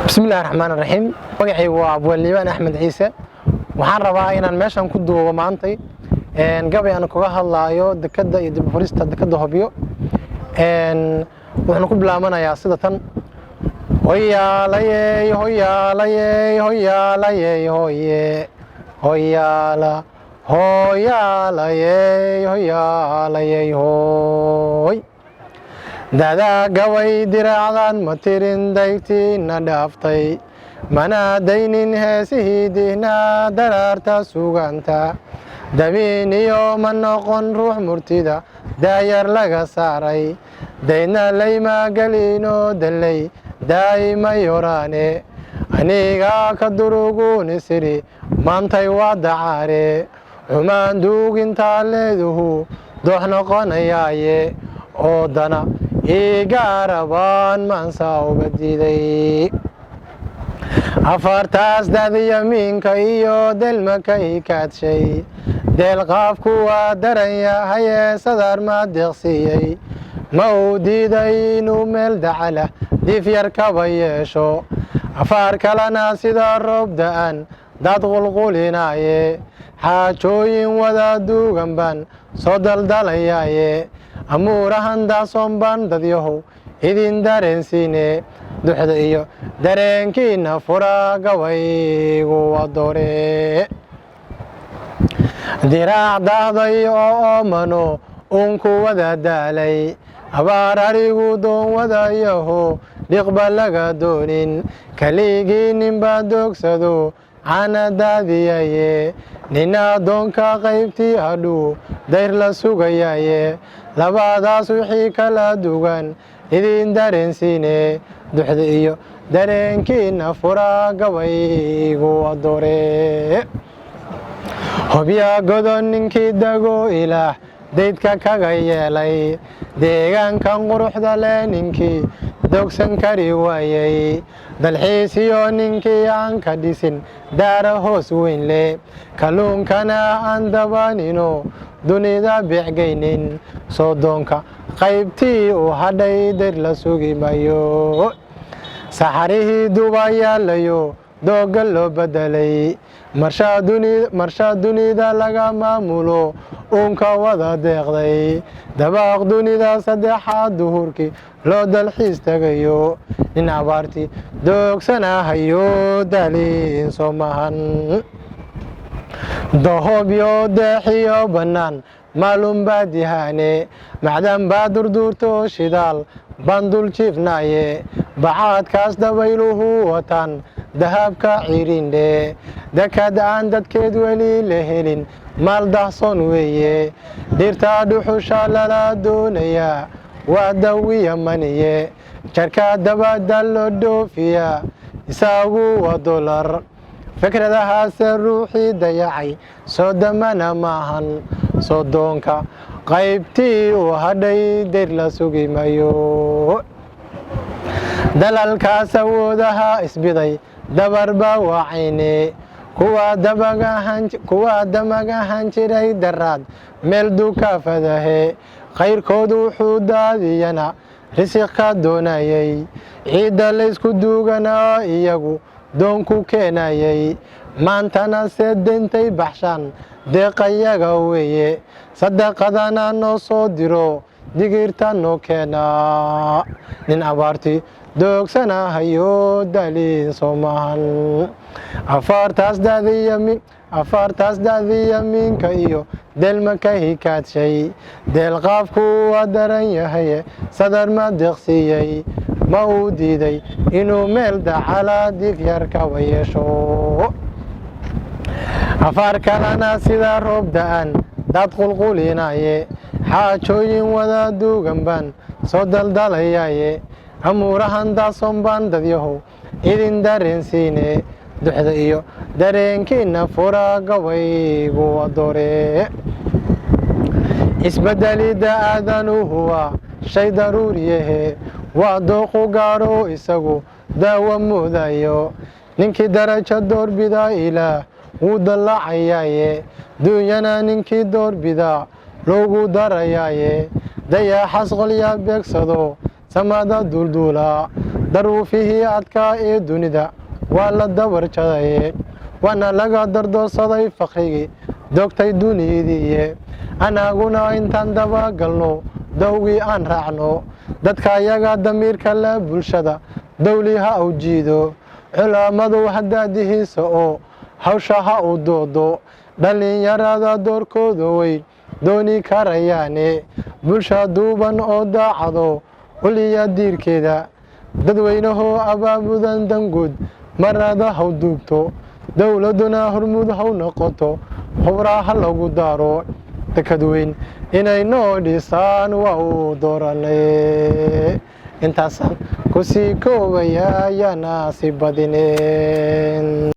بسم الله الرحمن الرحيم magacaygu waa Abwalliibaan Axmed Ciise waxaan rabaa inaan meeshan ku duubo maantay gabay aan kaga hadlaayo dekada iyo dib u furista dekada Hobyo waxaan ku bilaabanayaa sida tan hoyaalayey hoyaalayey hoyaalayey hoye hoyaala hoyaalayey hoyaalayey hoy dada gabay diraacan ma tirin daygtiina dhaaftay mana daynin heesihii dihnaa daraarta suganta dabiin iyo ma noqon ruux murtida daayar laga saaray dayna layma gelinoo dallay daa'ima yoraane aniga ka duruguuni siri maantay waa dacaare xumaan duugintaa leeduhu doox noqonayaaye oo dana igarabaan maansaa uga diiday afartaas dadi yamiinka iyo delmaka ikaadshay deelqaafku waa daran yahaye sadar ma deeqsiiyey ma uu diiday inuu meel dacala diif yar kaba yeesho afaar kalena sida roob da'an dad qulqulinaaye xaajooyin wada duugan baan soo daldalayaaye amuurahan daasoon baan dadyahow idin dareensiine duxda iyo dareenkiina fura gabaygu wadoore diraac dahday oo oomano uunku wada daalay abaar arigu doon wadayaho dhiqba laga doonin kaligii ninba doogsado caana daadiyaye nina adoonka qaybtii hadhuu dayr la sugayaaye labadaas wixii kala dugan idin dareensiine duxda iyo dareenkiina fura gabaygu wadoore hobya godon ninkii dago ilaah daydka kaga yeelay deegaankan quruxda leh ninkii dogsan kari waayey dalxiis iyo ninkii aan ka dhisin daara hoos weyn leh kalluunkana aan dabanino dunida beecgaynin soodoonka qaybtii uu hadhay dayr la sugi mayo saxarihii duba yaalayo dooga loo bedelay marshaa dunida laga maamulo uunka wada deeqday dabaaq dunida saddexaad duhurkii loo dalxiis tagayo nin abaartii doogsanahayo daaliin soo mahan dahobyo deexiyo bannaan maalum baa dihaane macdan baa durduurto shidaal baan dul jiifnaaye bacaadkaas dabayluhu wataan dahabka cirindhe dekad aan dadkeed weli la helin maal dahsoon weeye dhirtaa dhuxusha lala doonayaa waa dawiya maniye jarka dabada loo dhoofiya isagu waa dolar fikradahaase ruuxii dayacay soo damana maahan soodoonka qaybtii uu hadhay dayr la sugi mayo dalalkaas awoodaha isbiday dabar baa waacayne kuwaa damag ahaan jiray daraad meel dukaafadahe khayrkoodu wuxuu daadiyana risiq ka doonayay ciidda laysku duuganaa iyagu doonku keenayay maantana see dentay baxshaan deeqayaga weeye sadaqadana noo soo diro digirta noo keenaa nin abaartii doogsanahayo daaliin soo mahan afaartaas dadi yamiinka iyo delmaka hikaadshay deelqaafku waa daran yahaye sadar ma deeqsiiyey ma uu diiday inuu meel dacala diif yar kaba yeesho afaar kalena sida roob da'an dad qulqulinaaye xaajooyin wada duugan baan soo daldalayaaye amuurahan daasoon baan dadyahow idin dareensiine duxda iyo dareenkiina fura gabaygu wadoore isbedelidda aadanuhu waa shay daruuriyahe waa dooqu gaaro isagu daawa moodayo ninkii darajo doorbida ilaah wuu dallacayaaye duunyana ninkii doorbida loogu darayaaye dayaxas qolya beegsado samada duulduula daruufihii adkaa ee dunida waa la dabarjadaye waana laga dardoorsaday fakhrigii dogtay duniyadiiye anaguna intaan dabagalno dawgii aan raacno dadka ayaga damiirka le bulshada dawli ha u jiido culammadu hadaadihiisa oo hawsha ha u doodo dhallinyarada doorkooda weyn dooni karayaane bulsha duuban oo daacado uliya diirkeeda dadweynahoo abaabudan danguud marada haw duubto dowladuna hormud haw noqoto hubraa ha lagu daaro dekad weyn inay noo dhisaan waa uu dooranay intaasaan ku sii koobaya ayaana si badineen